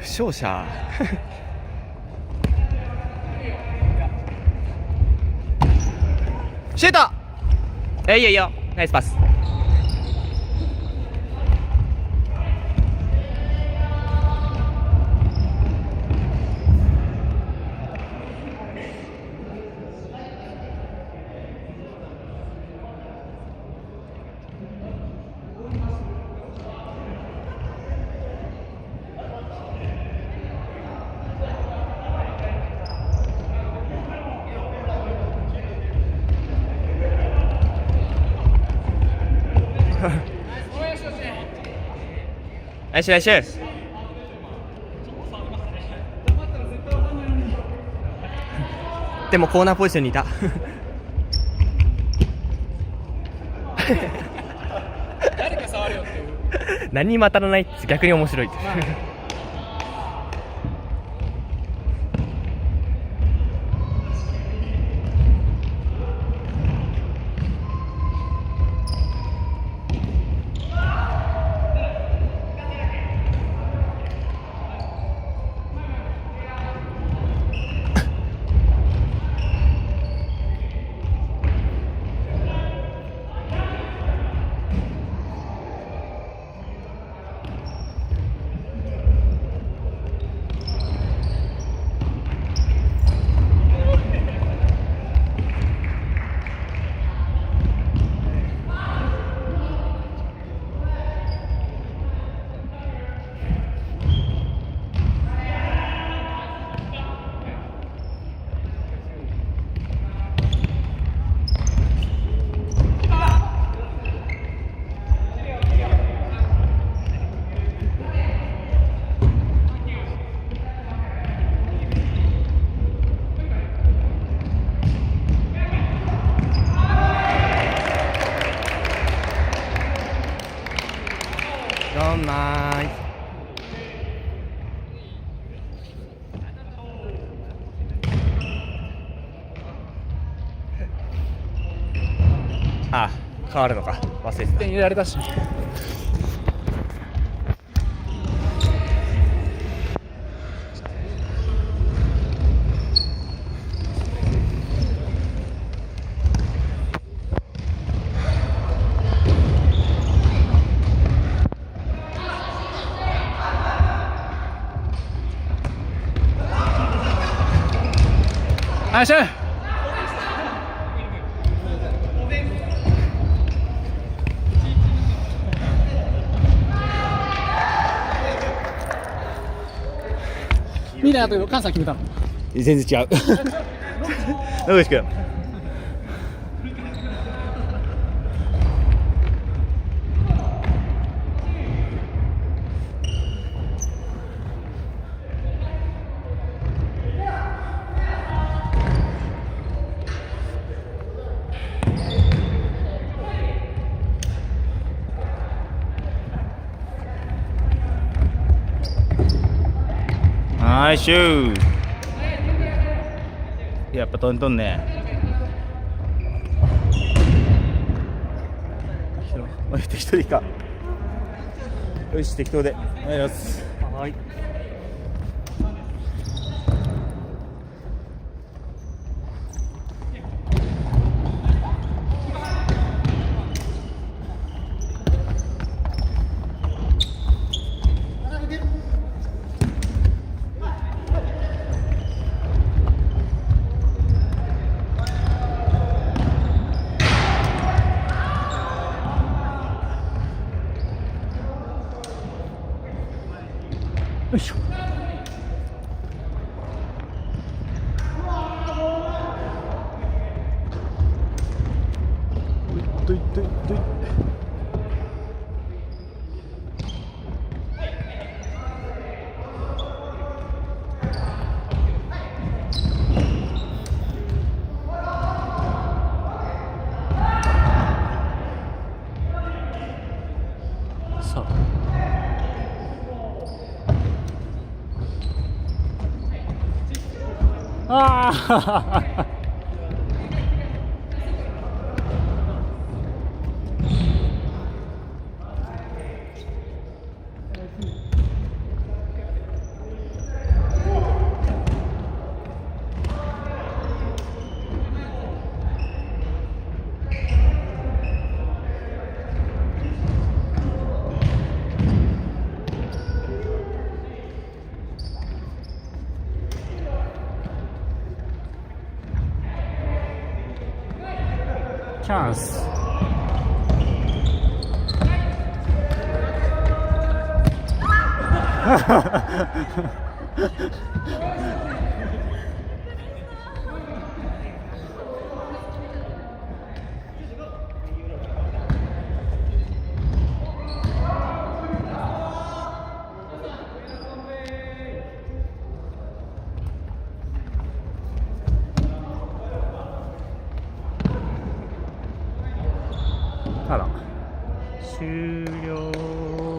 負傷者シュート。いいよいいよ、ナイスパス。ナイスナイス。でもコーナーポジションにいた誰か触るよっていう。何にも当たらないって逆に面白いってどんまーい。あ、変わるのか忘れてた。点入れられたし。ナイス。ミラーと関西決めたの。全然違う野口くん。ナイスシュー。やっぱ飛んとんね。一人か。よし、適当でお願いします。はい。よいしょ。どいどいどい。さあ。ああチャンス。あら終了。